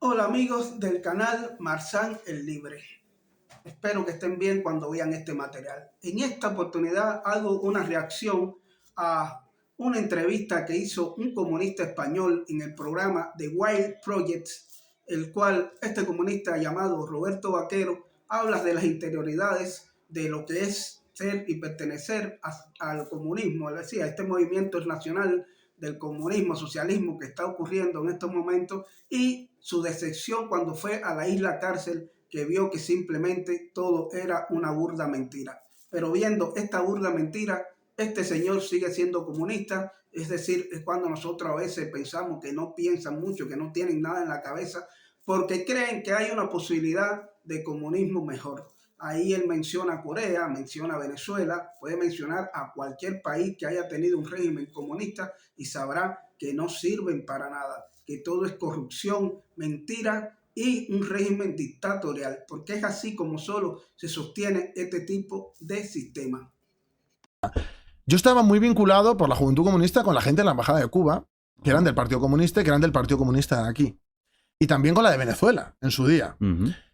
Hola amigos del canal Marsan el Libre. Espero que estén bien cuando vean este material. En esta oportunidad hago una reacción a una entrevista que hizo un comunista español en el programa The Wild Project, el cual este comunista llamado Roberto Vaquero habla de las interioridades de lo que es ser y pertenecer al comunismo, es decir, a este movimiento nacional del comunismo, socialismo que está ocurriendo en estos momentos, y su decepción cuando fue a la isla cárcel, que vio que simplemente todo era una burda mentira. Pero viendo esta burda mentira, este señor sigue siendo comunista. Es decir, es cuando nosotros a veces pensamos que no piensan mucho, que no tienen nada en la cabeza, porque creen que hay una posibilidad de comunismo mejor. Ahí él menciona Corea, menciona Venezuela, puede mencionar a cualquier país que haya tenido un régimen comunista y sabrá que no sirven para nada, que todo es corrupción, mentira y un régimen dictatorial, porque es así como solo se sostiene este tipo de sistema. Yo estaba muy vinculado por la Juventud Comunista con la gente en la Embajada de Cuba, que eran del Partido Comunista y que eran del Partido Comunista de aquí. Y también con la de Venezuela, en su día.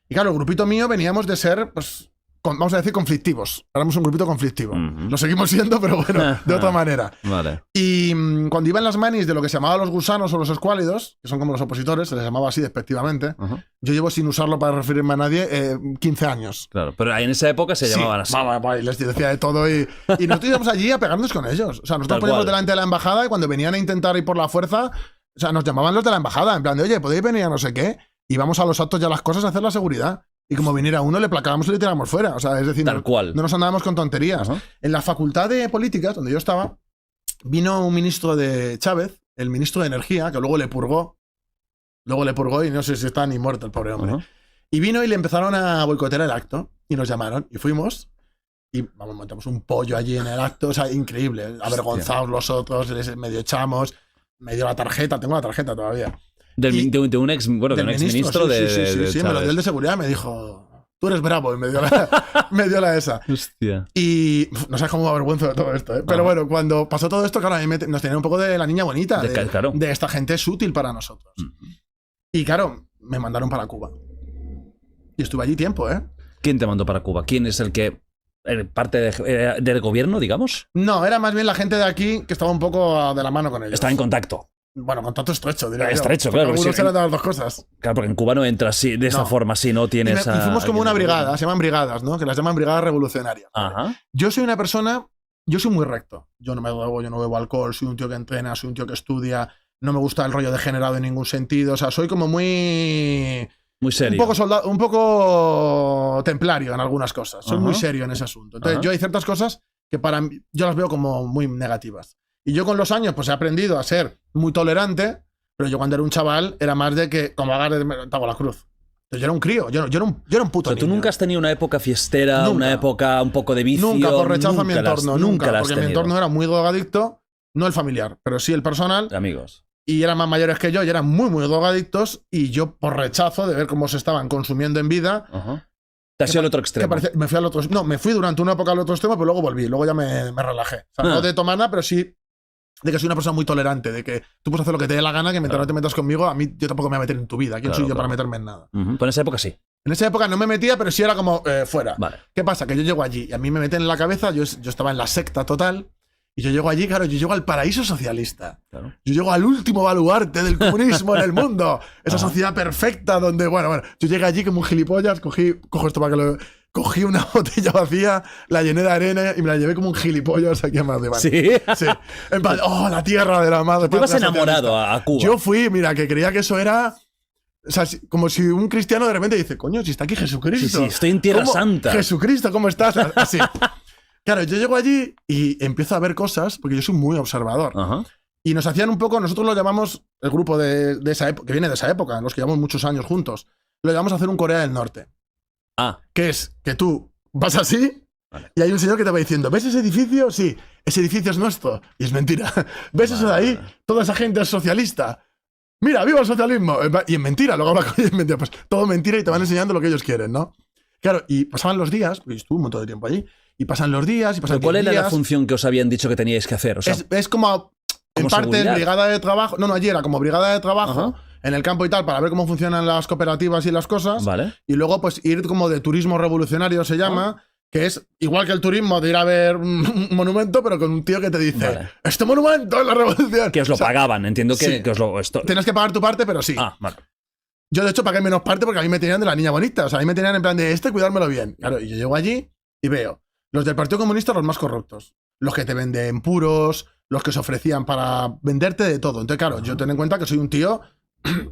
Y claro, el grupito mío veníamos de ser, pues, vamos a decir, conflictivos. Éramos un grupito conflictivo. Lo seguimos siendo, pero bueno, de otra manera. Vale. Y cuando iban las manis de lo que se llamaba los gusanos o los escuálidos, que son como los opositores, se les llamaba así despectivamente, yo llevo sin usarlo para referirme a nadie 15 años. Claro, pero ahí en esa época se llamaban así. Y les decía de todo y nosotros íbamos allí a pegarnos con ellos. O sea, nosotros poníamos delante de la embajada y cuando venían a intentar ir por la fuerza, o sea, nos llamaban los de la embajada, en plan de, oye, ¿podéis venir a no sé qué? Íbamos a los actos y a las cosas a hacer la seguridad. Y como viniera uno, le placábamos y le tirábamos fuera. O sea, es decir, Tal cual. No nos andábamos con tonterías. En la facultad de políticas, donde yo estaba, vino un ministro de Chávez, el ministro de Energía, que luego le purgó. Y no sé si está ni muerto el pobre hombre. Y vino y le empezaron a boicotear el acto. Y nos llamaron. Y fuimos. Y vamos, montamos un pollo allí en el acto. O sea, increíble. Avergonzados los otros. Les medio echamos. Me dio la tarjeta. Tengo la tarjeta todavía. De un ex ministro de sí, me lo dio el de seguridad, me dijo, tú eres bravo, y me dio la esa. Hostia. Y no sabes cómo me avergüenzo de todo esto, ¿eh? Pero bueno, cuando pasó todo esto, claro, a mí nos tenían un poco de la niña bonita, de esta gente es útil para nosotros. Y claro, me mandaron para Cuba. Y estuve allí tiempo, ¿eh? ¿Quién te mandó para Cuba? ¿Quién es el que... parte del gobierno, digamos? No, era más bien la gente de aquí que estaba un poco de la mano con ellos. Estaba en contacto. Bueno, contacto estrecho, diría yo. Estrecho, claro. Algunos eran de las dos cosas. Claro, porque en Cuba no entras de esta forma si no tienes... Y fuimos como una brigada, se llaman brigadas, ¿no? Que las llaman brigadas revolucionarias. Ajá. Yo soy una persona, yo soy muy recto. Yo no me drogo, yo no bebo alcohol, soy un tío que entrena, soy un tío que estudia, no me gusta el rollo degenerado en ningún sentido. O sea, soy como muy... Muy serio. Un poco templario en algunas cosas. Soy muy serio en ese asunto. Entonces, yo hay ciertas cosas que para mí, yo las veo como muy negativas. Y yo con los años pues he aprendido a ser muy tolerante, pero yo cuando era un chaval era más de que, como hagas, te hago la cruz. Yo era un crío, yo era un puto niño. ¿Tú nunca has tenido una época fiestera, nunca. Una época un poco de vicio? Nunca, por rechazo a mi entorno, nunca. Porque mi tenido. entorno era muy drogadicto, no el familiar, pero sí el personal. De amigos. Y eran más mayores que yo y eran muy, muy drogadictos. Y yo, por rechazo de ver cómo se estaban consumiendo en vida... ¿Te has ido al otro extremo? Me fui al otro... No, me fui durante una época al otro extremo, pero luego volví. Luego ya me relajé. O sea, no de tomar nada, pero sí de que soy una persona muy tolerante, de que tú puedes hacer lo que te dé la gana, que mientras no te metas conmigo, a mí yo tampoco me voy a meter en tu vida. ¿Quién soy yo para meterme en nada? Pues en esa época sí. En esa época no me metía, pero sí era como fuera. Vale. ¿Qué pasa? Que yo llego allí y a mí me meten en la cabeza, yo estaba en la secta total, y yo llego allí, claro, yo llego al paraíso socialista. Claro. Yo llego al último baluarte del comunismo en el mundo. Esa sociedad perfecta donde, bueno, yo llegué allí como un gilipollas, cojo esto para que lo... Cogí una botella vacía, la llené de arena y me la llevé como un gilipollas aquí a Madrid. ¿Sí? Sí. En plan, la tierra de la madre. Tú ibas enamorado a Cuba. Yo fui, mira, que creía que eso era... O sea, como si un cristiano de repente dice, coño, si está aquí Jesucristo. Sí, estoy en Tierra Santa. Jesucristo, ¿cómo estás? Así. Claro, yo llego allí y empiezo a ver cosas, porque yo soy muy observador. Y nos hacían un poco, nosotros lo llamamos, el grupo de esa época, que viene de esa época, los que llevamos muchos años juntos, lo llamamos a hacer un Corea del Norte. Que es que tú vas así y hay un señor que te va diciendo, ¿ves ese edificio? Sí, ese edificio es nuestro. Y es mentira. ¿Ves eso de ahí? Toda esa gente es socialista. Mira, ¡viva el socialismo! Y es mentira, luego habla con ellos, es mentira. Pues todo mentira y te van enseñando lo que ellos quieren, ¿no? Claro, y pasaban los días, porque estuve un montón de tiempo allí, y pasan los días y pasan 10 días. ¿Cuál era la función que os habían dicho que teníais que hacer? O sea, es como En parte seguridad? es brigada de trabajo. No, allí era como brigada de trabajo en el campo y tal, para ver cómo funcionan las cooperativas y las cosas. Vale. Y luego, pues ir como de turismo revolucionario se llama. Que es igual que el turismo de ir a ver un monumento, pero con un tío que te dice: este monumento es la revolución. Que os lo pagaban, entiendo que, sí. que os lo. Tienes que pagar tu parte, pero sí. Vale. Yo, de hecho, pagué menos parte porque a mí me tenían de la niña bonita. O sea, a mí me tenían en plan de cuidármelo bien. Claro, y yo llego allí y veo los del Partido Comunista, los más corruptos. Los que te venden puros, los que se ofrecían para venderte de todo. Entonces, claro, yo ten en cuenta que soy un tío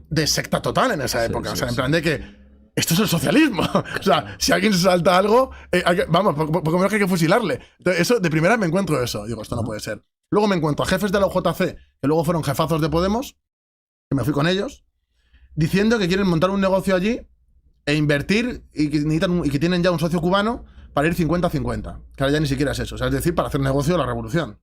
de secta total en esa época. O sea, en plan de que esto es el socialismo. O sea, si alguien se salta algo, vamos, por lo menos que hay que fusilarle. Entonces, eso, de primera me encuentro eso. Digo, esto no puede ser. Luego me encuentro a jefes de la UJC, que luego fueron jefazos de Podemos, que me fui con ellos, diciendo que quieren montar un negocio allí e invertir y que tienen ya un socio cubano para ir 50-50. Que ahora ya ni siquiera es eso. O sea, es decir, para hacer negocio de la revolución.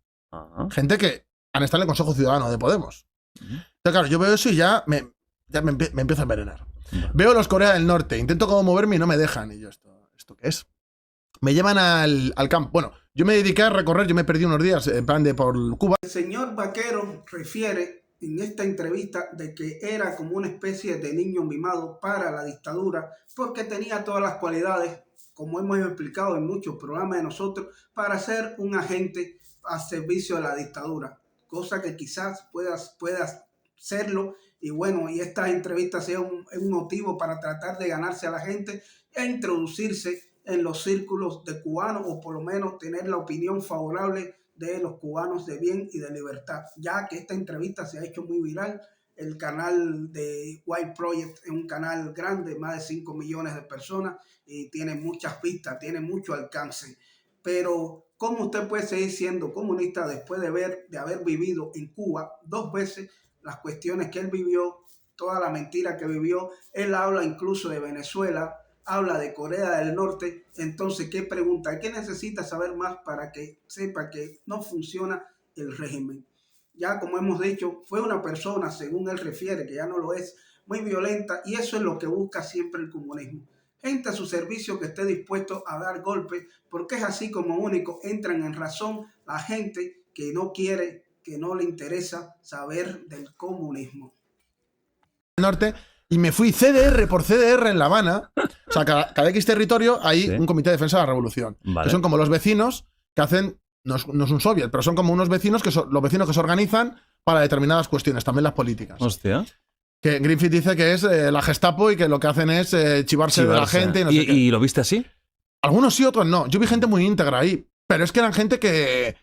Gente que han estado en el Consejo Ciudadano de Podemos. Entonces, claro, yo veo eso y ya me empiezo a envenenar. Veo los Corea del Norte, intento como moverme y no me dejan. Y yo, ¿esto qué es? Me llevan al campo. Bueno, yo me dediqué a recorrer, yo me perdí unos días en plan de por Cuba. El señor Vaquero refiere en esta entrevista de que era como una especie de niño mimado para la dictadura porque tenía todas las cualidades, como hemos explicado en muchos programas de nosotros, para ser un agente a servicio de la dictadura, cosa que quizás puedas serlo. Y bueno, y esta entrevista sea un motivo para tratar de ganarse a la gente e introducirse en los círculos de cubanos, o por lo menos tener la opinión favorable de los cubanos de bien y de libertad, ya que esta entrevista se ha hecho muy viral. El canal de White Project es un canal grande, más de 5 millones de personas, y tiene muchas vistas, tiene mucho alcance. Pero ¿cómo usted puede seguir siendo comunista después de haber vivido en Cuba 2 veces? Las cuestiones que él vivió, toda la mentira que vivió. Él habla incluso de Venezuela, habla de Corea del Norte. Entonces, ¿qué pregunta? ¿Qué necesita saber más para que sepa que no funciona el régimen? Ya como hemos dicho, fue una persona, según él refiere, que ya no lo es, muy violenta, y eso es lo que busca siempre el comunismo. Gente a su servicio que esté dispuesto a dar golpes, porque es así como único entran en razón la gente que no quiere, que no le interesa saber del comunismo. Norte, y me fui CDR por CDR en La Habana. O sea, cada X territorio hay un comité de defensa de la revolución. Que son como los vecinos que hacen, no es un soviet, pero son como unos vecinos que son los vecinos que se organizan para determinadas cuestiones, también las políticas. Hostia. Que Griffith dice que es la Gestapo y que lo que hacen es chivarse de la gente. Y, no sé qué. ¿Y lo viste así? Algunos sí, otros no. Yo vi gente muy íntegra ahí, pero es que eran gente que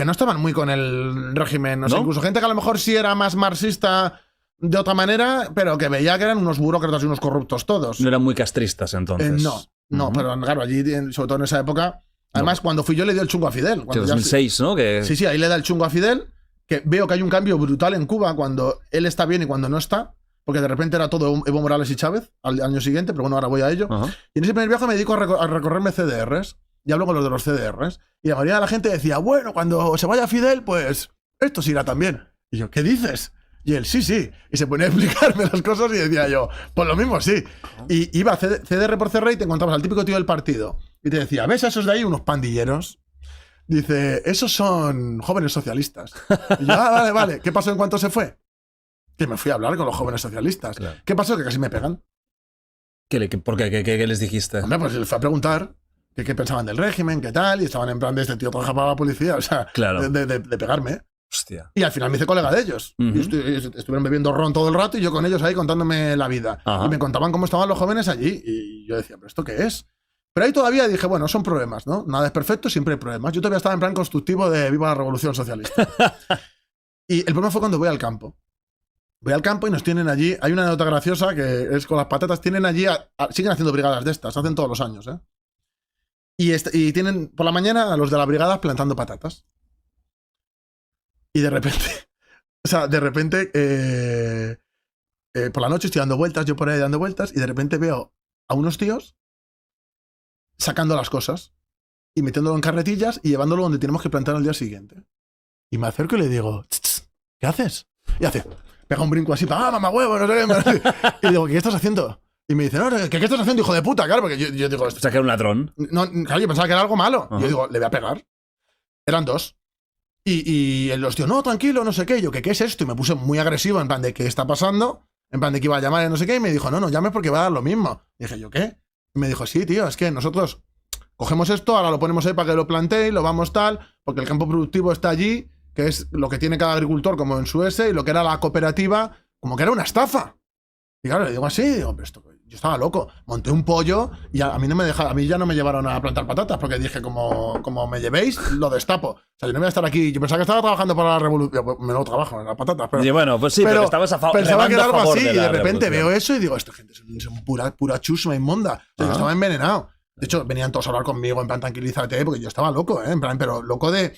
no estaban muy con el régimen. No sé, incluso gente que a lo mejor sí era más marxista de otra manera, pero que veía que eran unos burócratas y unos corruptos todos. No eran muy castristas entonces. No, pero claro, allí, sobre todo en esa época. Además, cuando fui yo le dio el chungo a Fidel. 2006, ¿no? Sí, ahí le da el chungo a Fidel, que veo que hay un cambio brutal en Cuba cuando él está bien y cuando no está, porque de repente era todo Evo Morales y Chávez al año siguiente, pero bueno, ahora voy a ello. Y en ese primer viaje me dedico a recorrerme CDRs, y hablo con los de los CDRs, y la mayoría de la gente decía, bueno, cuando se vaya Fidel, pues esto se irá también. Y yo, ¿qué dices? Y él, sí. Y se ponía a explicarme las cosas y decía yo, pues lo mismo, sí. Y iba a CDR por CDR y te encontrabas al típico tío del partido. Y te decía, ¿ves a esos de ahí, unos pandilleros? Dice, esos son jóvenes socialistas. Y yo, vale. ¿Qué pasó en cuanto se fue? Que me fui a hablar con los jóvenes socialistas. Claro. ¿Qué pasó? Que casi me pegan. ¿Por qué? ¿Qué les dijiste? Hombre, pues les fui a preguntar qué pensaban del régimen, qué tal, y estaban en plan de este tío trabaja para la policía, o sea, claro. de pegarme. Hostia. Y al final me hice colega de ellos. Y estuvieron bebiendo ron todo el rato y yo con ellos ahí contándome la vida. Y me contaban cómo estaban los jóvenes allí. Y yo decía, ¿pero esto qué es? Pero ahí todavía dije, bueno, son problemas, ¿no? Nada es perfecto, siempre hay problemas. Yo todavía estaba en plan constructivo de viva la revolución socialista. Y el problema fue cuando voy al campo. Voy al campo y nos tienen allí. Hay una anécdota graciosa que es con las patatas. Tienen allí, siguen haciendo brigadas de estas, hacen todos los años, ¿eh? Y tienen por la mañana a los de la brigada plantando patatas. Y de repente, por la noche estoy dando vueltas, yo por ahí dando vueltas, y de repente veo a unos tíos sacando las cosas y metiéndolo en carretillas y llevándolo donde tenemos que plantar al día siguiente. Y me acerco y le digo, ¿qué haces? Y hace, pega un brinco así, mamá huevo, no sé qué. Y digo, ¿qué estás haciendo? Y me dice, no, ¿qué estás haciendo, hijo de puta? Claro, porque yo digo... O sea, que era un ladrón. No, claro, yo pensaba que era algo malo. Y yo digo, le voy a pegar. Eran dos. Y él los dio, no, tranquilo, no sé qué. Y yo, ¿qué es esto? Y me puse muy agresivo, en plan de, ¿qué está pasando? En plan de que iba a llamar y no sé qué. Y me dijo, no llames porque va a dar lo mismo. Y dije, ¿yo qué? Y me dijo, sí, tío, es que nosotros cogemos esto, ahora lo ponemos ahí para que lo plantee, lo vamos tal, porque el campo productivo está allí, que es lo que tiene cada agricultor como en su y lo que era la cooperativa, como que era una estafa. Y claro, le digo así, digo, pero esto, yo estaba loco. Monté un pollo y a mí no me dejaron, a mí ya no me llevaron a plantar patatas, porque dije, como me llevéis, lo destapo. O sea, yo no voy a estar aquí. Yo pensaba que estaba trabajando para la revolución. Me lo trabajo en las patatas, pero. Y bueno, pues sí, pero estabas pensaba que era algo así, de y de repente veo eso y digo, esta gente son pura chusma inmunda. O sea, yo estaba envenenado. De hecho, venían todos a hablar conmigo, en plan, tranquilízate, porque yo estaba loco, en plan, pero loco de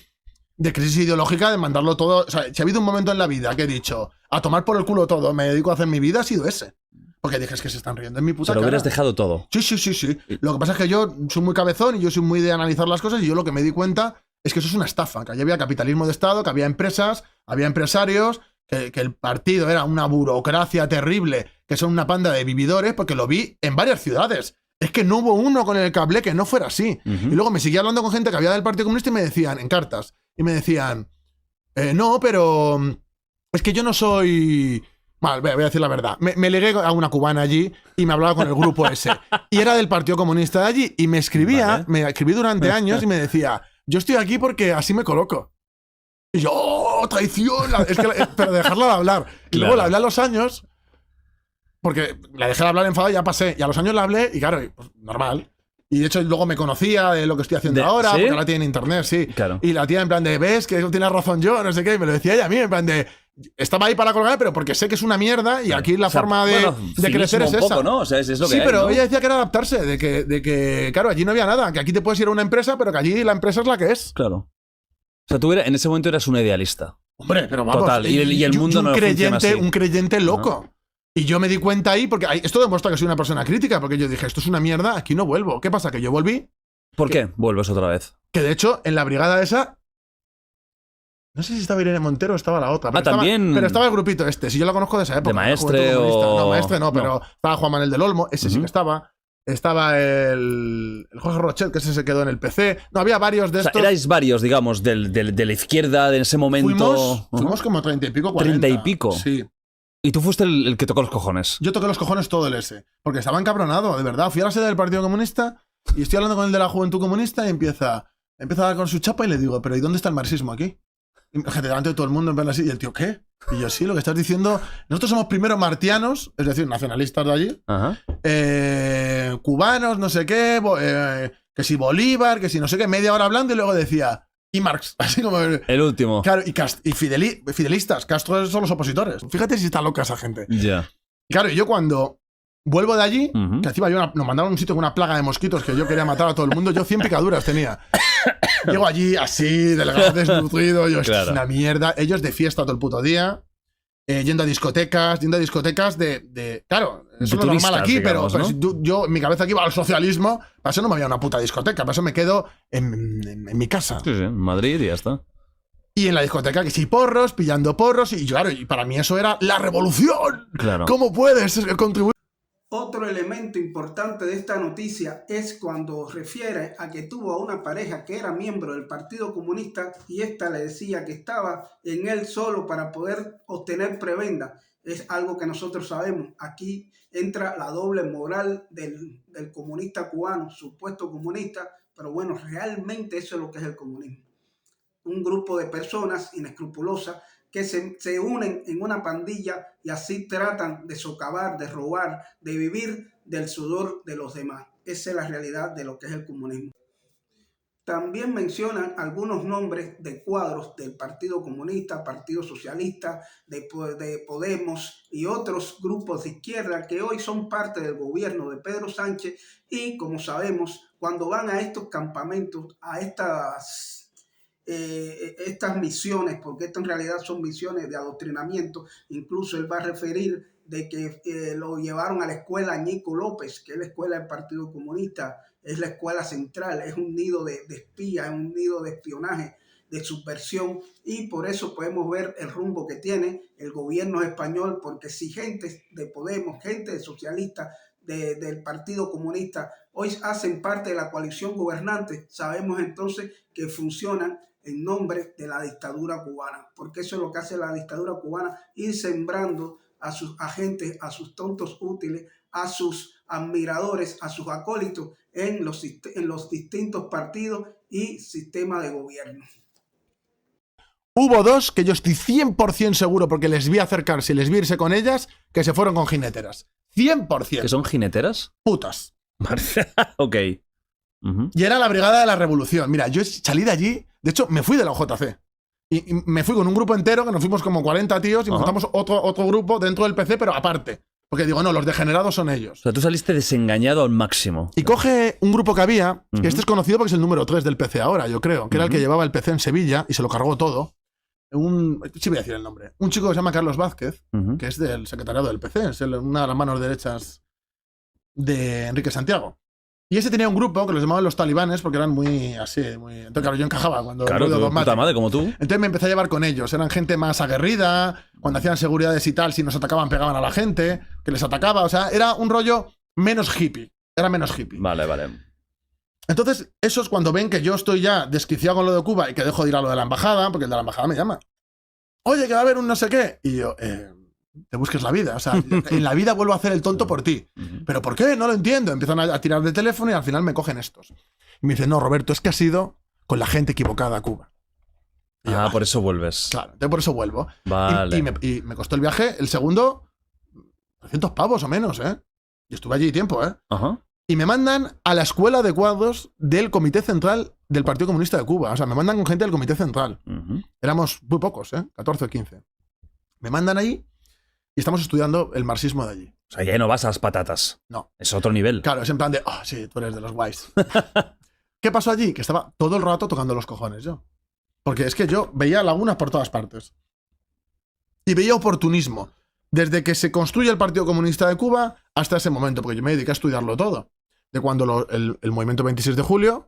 crisis ideológica, de mandarlo todo. O sea, si ha habido un momento en la vida que he dicho, a tomar por el culo todo, me dedico a hacer mi vida, ha sido ese. Porque dije, es que se están riendo en mi puta cara. Lo hubieras cara. dejado todo. Sí. Lo que pasa es que yo soy muy cabezón y yo soy muy de analizar las cosas y yo lo que me di cuenta es que eso es una estafa, que allí había capitalismo de Estado, que había empresas, había empresarios, que el partido era una burocracia terrible, que son una panda de vividores, porque lo vi en varias ciudades. Es que no hubo uno con el que hablé que no fuera así. Y luego me seguía hablando con gente que había del Partido Comunista y me decían, en cartas, y me decían, no, pero es que yo no soy... Vale, voy a decir la verdad. Me ligué a una cubana allí y me hablaba con el grupo ese. Y era del Partido Comunista de allí. Y me escribía, me escribí durante años y me decía, yo estoy aquí porque así me coloco. Y yo, ¡oh, traición! Es que, pero dejarla de hablar. Y luego la hablé a los años, porque la dejé de hablar enfadado y ya pasé. Y a los años la hablé y claro, pues, normal. Y de hecho luego me conocía de lo que estoy haciendo ahora, ¿sí? Porque ahora tiene internet, sí. Claro. Y la tía en plan de, ¿ves que tiene razón yo? No sé qué. Y me lo decía ella a mí, en plan de... Estaba ahí para colgar, pero porque sé que es una mierda y aquí la forma de crecer es esa. Poco, ¿no? O sea, es lo que hay, pero ¿no? ella decía que era adaptarse, de que, claro, allí no había nada, que aquí te puedes ir a una empresa, pero que allí la empresa es la que es. Claro. O sea, tú en ese momento eras un idealista. Hombre, pero vamos. Total, y el mundo no funciona así. Un creyente loco. Y yo me di cuenta ahí, porque esto demuestra que soy una persona crítica, porque yo dije, esto es una mierda, aquí no vuelvo. ¿Qué pasa? Que yo volví. ¿Por qué vuelves otra vez? Que de hecho, en la brigada esa... No sé si estaba Irene Montero o estaba la otra. Pero también. Pero estaba el grupito este. Si yo lo conozco de esa época. ¿De Maestre o...? No, Maestre no, pero estaba Juan Manuel del Olmo. Ese sí que estaba. Estaba el Jorge Rochet, que ese se quedó en el PC. No, había varios de estos. O sea, erais varios, digamos, de la izquierda en ese momento. Fuimos como 30 y pico, 40. 30 y pico. Sí. Y tú fuiste el que tocó los cojones. Yo toqué los cojones todo el S. Porque estaba encabronado, de verdad. Fui a la sede del Partido Comunista y estoy hablando con el de la Juventud Comunista y empieza a dar con su chapa y le digo, pero ¿y dónde está el marxismo aquí? Y delante de todo el mundo en plan así. Y el tío, ¿qué? Y yo, sí, lo que estás diciendo. Nosotros somos primero martianos, es decir, nacionalistas de allí. Cubanos, no sé qué. Que si Bolívar, que si no sé qué. Media hora hablando y luego decía. Y Marx. Así como. El último. Claro, y fidelistas. Castro son los opositores. Fíjate si está loca esa gente. Ya. Claro, y yo cuando vuelvo de allí, que encima nos mandaron a un sitio con una plaga de mosquitos que yo quería matar a todo el mundo. Yo 100 picaduras tenía. Llego allí así, delgado, desnutrido, yo, esto es una mierda. Ellos de fiesta todo el puto día, yendo a discotecas de claro, eso es lo normal aquí, digamos, pero ¿no? Yo, en mi cabeza aquí iba al socialismo, para eso no me había una puta discoteca, para eso me quedo en mi casa. Sí, en Madrid y ya está. Y en la discoteca, que sí, porros, pillando porros, y claro, y para mí eso era la revolución. Claro. ¿Cómo puedes contribuir? Otro elemento importante de esta noticia es cuando refiere a que tuvo a una pareja que era miembro del Partido Comunista y esta le decía que estaba en él solo para poder obtener prebenda. Es algo que nosotros sabemos. Aquí entra la doble moral del comunista cubano, supuesto comunista, pero bueno, realmente eso es lo que es el comunismo. Un grupo de personas inescrupulosas que se unen en una pandilla y así tratan de socavar, de robar, de vivir del sudor de los demás. Esa es la realidad de lo que es el comunismo. También mencionan algunos nombres de cuadros del Partido Comunista, Partido Socialista, de Podemos y otros grupos de izquierda que hoy son parte del gobierno de Pedro Sánchez y, como sabemos, cuando van a estos campamentos, a estas misiones, porque esto en realidad son misiones de adoctrinamiento. Incluso él va a referir de que lo llevaron a la escuela Ñico López, que es la escuela del Partido Comunista, es la escuela central, es un nido de espías, es un nido de espionaje, de subversión, y por eso podemos ver el rumbo que tiene el gobierno español, porque si gente de Podemos, gente de socialistas, del Partido Comunista, hoy hacen parte de la coalición gobernante, sabemos entonces que funcionan en nombre de la dictadura cubana, porque eso es lo que hace la dictadura cubana, ir sembrando a sus agentes, a sus tontos útiles, a sus admiradores, a sus acólitos en los distintos partidos y sistemas de gobierno. Hubo dos que yo estoy 100% seguro, porque les vi acercarse y les vi irse con ellas, que se fueron con jineteras. 100%. ¿Que son jineteras? Putas. Ok. Y era la Brigada de la Revolución. Mira, yo salí de allí, de hecho, me fui de la OJC. Y me fui con un grupo entero, que nos fuimos como 40 tíos, y montamos otro grupo dentro del PC, pero aparte. Porque digo, no, los degenerados son ellos. O sea, tú saliste desengañado al máximo. Y coge un grupo que había, que este es conocido porque es el número 3 del PC ahora, yo creo, que era el que llevaba el PC en Sevilla y se lo cargó todo. Sí voy a decir el nombre. Un chico que se llama Carlos Vázquez, que es del secretariado del PC, es una de las manos derechas de Enrique Santiago. Y ese tenía un grupo que los llamaban los talibanes porque eran muy así, muy... Entonces, claro, yo encajaba cuando... Claro, tu puta madre, como tú. Entonces me empecé a llevar con ellos. Eran gente más aguerrida, cuando hacían seguridades y tal, si nos atacaban, pegaban a la gente, que les atacaba. O sea, era un rollo menos hippie. Era menos hippie. Vale. Entonces, esos cuando ven que yo estoy ya desquiciado con lo de Cuba y que dejo de ir a lo de la embajada, porque el de la embajada me llama. Oye, que va a haber un no sé qué. Y yo, te busques la vida. O sea, en la vida vuelvo a hacer el tonto por ti. ¿Pero por qué? No lo entiendo. Empiezan a tirar de teléfono y al final me cogen estos. Y me dicen, no, Roberto, es que has ido con la gente equivocada a Cuba. Y yo, por eso vuelves. Claro, por eso vuelvo. Vale. Y me costó el viaje, el segundo, 300 pavos o menos, ¿eh? Y estuve allí tiempo, ¿eh? Y me mandan a la escuela de cuadros del Comité Central del Partido Comunista de Cuba. O sea, me mandan con gente del Comité Central. Éramos muy pocos, ¿eh? 14 o 15. Me mandan ahí y estamos estudiando el marxismo de allí. O sea, ya no vas a las patatas. No. Es otro nivel. Claro, es en plan de, sí, tú eres de los guays. ¿Qué pasó allí? Que estaba todo el rato tocando los cojones yo. Porque es que yo veía lagunas por todas partes. Y veía oportunismo. Desde que se construye el Partido Comunista de Cuba hasta ese momento, porque yo me dediqué a estudiarlo todo. De cuando el movimiento 26 de julio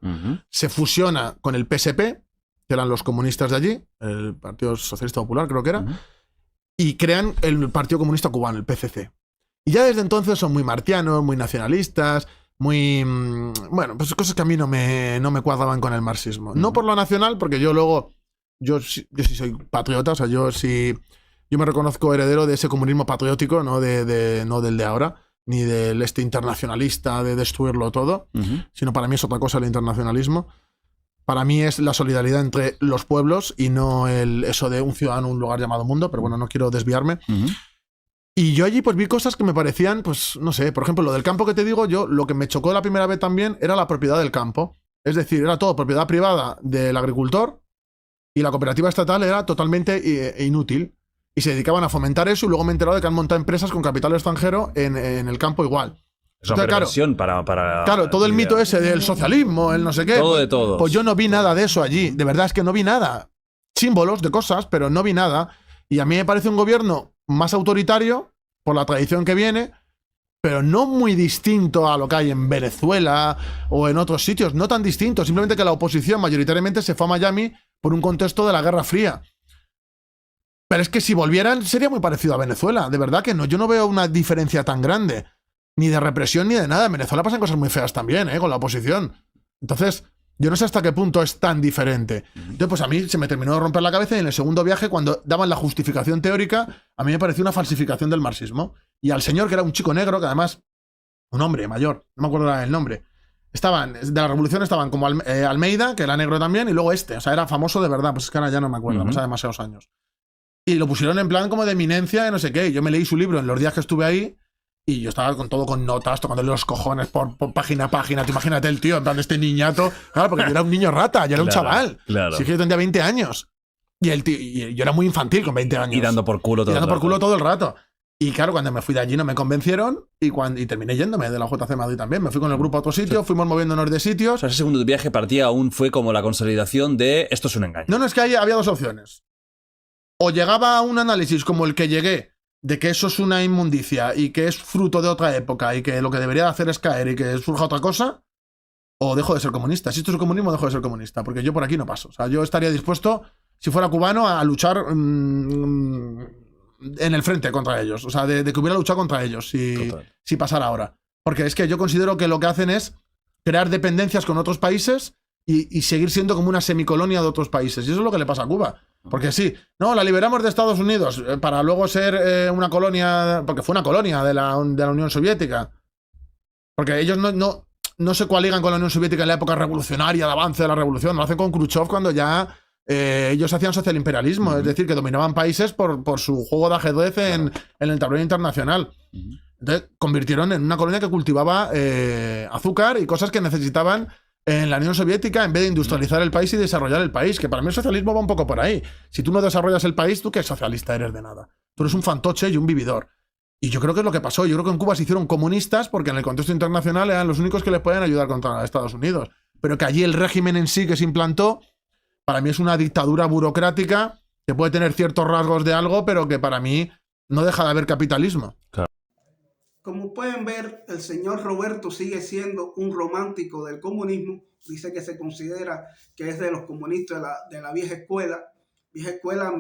se fusiona con el PSP, que eran los comunistas de allí, el Partido Socialista Popular creo que era, y crean el Partido Comunista Cubano, el PCC. Y ya desde entonces son muy martianos, muy nacionalistas, muy... Bueno, pues cosas que a mí no me cuadraban con el marxismo. No por lo nacional, porque yo sí soy patriota, o sea, yo me reconozco heredero de ese comunismo patriótico, no del de ahora, ni del internacionalista de destruirlo todo, sino para mí es otra cosa el internacionalismo. Para mí es la solidaridad entre los pueblos y no eso de un ciudadano, un lugar llamado mundo, pero bueno, no quiero desviarme. Y yo allí pues vi cosas que me parecían, pues no sé, por ejemplo, lo del campo que te digo, yo lo que me chocó la primera vez también era la propiedad del campo. Es decir, era todo propiedad privada del agricultor y la cooperativa estatal era totalmente inútil. Y se dedicaban a fomentar eso y luego me he enterado de que han montado empresas con capital extranjero en el campo igual. Es una perversión para... Claro, todo el mito ese del socialismo, el no sé qué. Todo de todos. Pues yo no vi nada de eso allí. De verdad es que no vi nada. Símbolos de cosas, pero no vi nada. Y a mí me parece un gobierno más autoritario, por la tradición que viene, pero no muy distinto a lo que hay en Venezuela o en otros sitios. No tan distinto. Simplemente que la oposición mayoritariamente se fue a Miami por un contexto de la Guerra Fría. Pero es que si volvieran sería muy parecido a Venezuela. De verdad que no. Yo no veo una diferencia tan grande. Ni de represión ni de nada. En Venezuela pasan cosas muy feas también, con la oposición. Entonces, yo no sé hasta qué punto es tan diferente. Entonces, pues a mí se me terminó de romper la cabeza y en el segundo viaje, cuando daban la justificación teórica, a mí me pareció una falsificación del marxismo. Y al señor, que era un chico negro, que además, un hombre mayor, no me acuerdo el nombre, de la revolución estaban como Almeida, que era negro también, y luego o sea, era famoso de verdad, pues es que ahora ya no me acuerdo, pasa demasiados años. Y lo pusieron en plan como de eminencia, de no sé qué. Yo me leí su libro en los días que estuve ahí y yo estaba con notas, tocándole los cojones por página a página. Tú imagínate el tío, en plan de este niñato. Claro, porque yo era un niño rata, yo era un chaval. Claro. Sí que yo tendría 20 años. Y el tío, y yo era muy infantil con 20 años. Y dando por culo todo el rato. Y claro, cuando me fui de allí no me convencieron y terminé yéndome de la JC Madrid también. Me fui con el grupo a otro sitio, fuimos moviéndonos de sitios. O sea, ese segundo viaje partía aún fue como la consolidación de esto es un engaño. No, es que ahí había dos opciones. O llegaba a un análisis como el que llegué, de que eso es una inmundicia y que es fruto de otra época y que lo que debería hacer es caer y que surja otra cosa, o dejo de ser comunista. Si esto es comunismo, dejo de ser comunista, porque yo por aquí no paso. O sea, yo estaría dispuesto, si fuera cubano, a luchar en el frente contra ellos. O sea, de que hubiera luchado contra ellos si pasara ahora. Porque es que yo considero que lo que hacen es crear dependencias con otros países y seguir siendo como una semicolonia de otros países. Y eso es lo que le pasa a Cuba. Porque sí, no, la liberamos de Estados Unidos para luego ser una colonia, porque fue una colonia de la Unión Soviética. Porque ellos no se coaligan con la Unión Soviética en la época revolucionaria, de avance de la revolución. Lo hacen con Khrushchev cuando ya ellos hacían socialimperialismo, es decir, que dominaban países por su juego de ajedrez en el tablero internacional. Entonces, convirtieron en una colonia que cultivaba azúcar y cosas que necesitaban en la Unión Soviética en vez de industrializar el país y desarrollar el país, que para mí el socialismo va un poco por ahí. Si tú no desarrollas el país, ¿tú qué socialista eres de nada? Tú eres un fantoche y un vividor. Y yo creo que es lo que pasó. Yo creo que en Cuba se hicieron comunistas porque en el contexto internacional eran los únicos que les podían ayudar contra Estados Unidos. Pero que allí el régimen en sí que se implantó, para mí es una dictadura burocrática que puede tener ciertos rasgos de algo, pero que para mí no deja de haber capitalismo. Claro. Como pueden ver, el señor Roberto sigue siendo un romántico del comunismo. Dice que se considera que es de los comunistas de la vieja escuela. Vieja escuela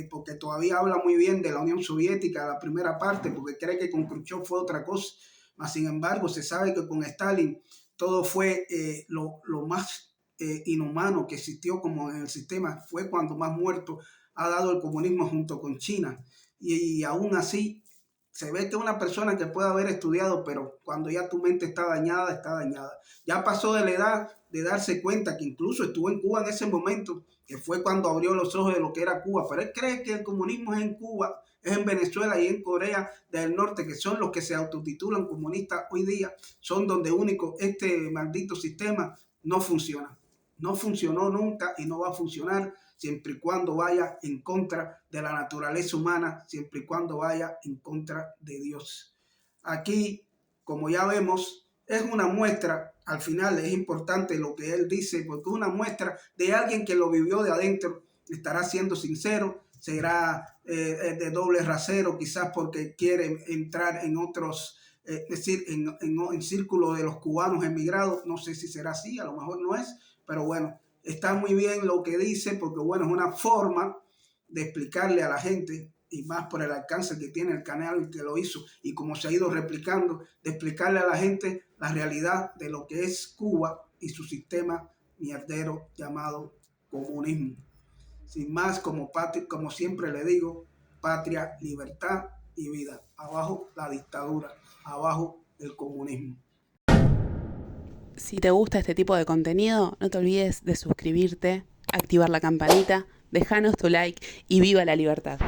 porque todavía habla muy bien de la Unión Soviética, la primera parte, porque cree que con Khrushchev fue otra cosa. Mas, sin embargo, se sabe que con Stalin todo fue lo más inhumano que existió como en el sistema. Fue cuando más muertos ha dado el comunismo junto con China. Y aún así, se ve que una persona que puede haber estudiado, pero cuando ya tu mente está dañada, está dañada. Ya pasó de la edad de darse cuenta que incluso estuvo en Cuba en ese momento, que fue cuando abrió los ojos de lo que era Cuba. Pero él cree que el comunismo es en Cuba, es en Venezuela y en Corea del Norte, que son los que se autotitulan comunistas hoy día, son donde único este maldito sistema no funciona. No funcionó nunca y no va a funcionar siempre y cuando vaya en contra de la naturaleza humana, siempre y cuando vaya en contra de Dios. Aquí, como ya vemos, es una muestra, al final es importante lo que él dice, porque es una muestra de alguien que lo vivió de adentro, estará siendo sincero, será de doble rasero, quizás porque quiere entrar en otros, es decir, en círculos de los cubanos emigrados, no sé si será así, a lo mejor no es, pero bueno, está muy bien lo que dice, porque bueno, es una forma de explicarle a la gente, y más por el alcance que tiene el canal y que lo hizo, y como se ha ido replicando, de explicarle a la gente la realidad de lo que es Cuba y su sistema mierdero llamado comunismo. Sin más, como siempre le digo, patria, libertad y vida. Abajo la dictadura, abajo el comunismo. Si te gusta este tipo de contenido, no te olvides de suscribirte, activar la campanita, dejanos tu like y viva la libertad.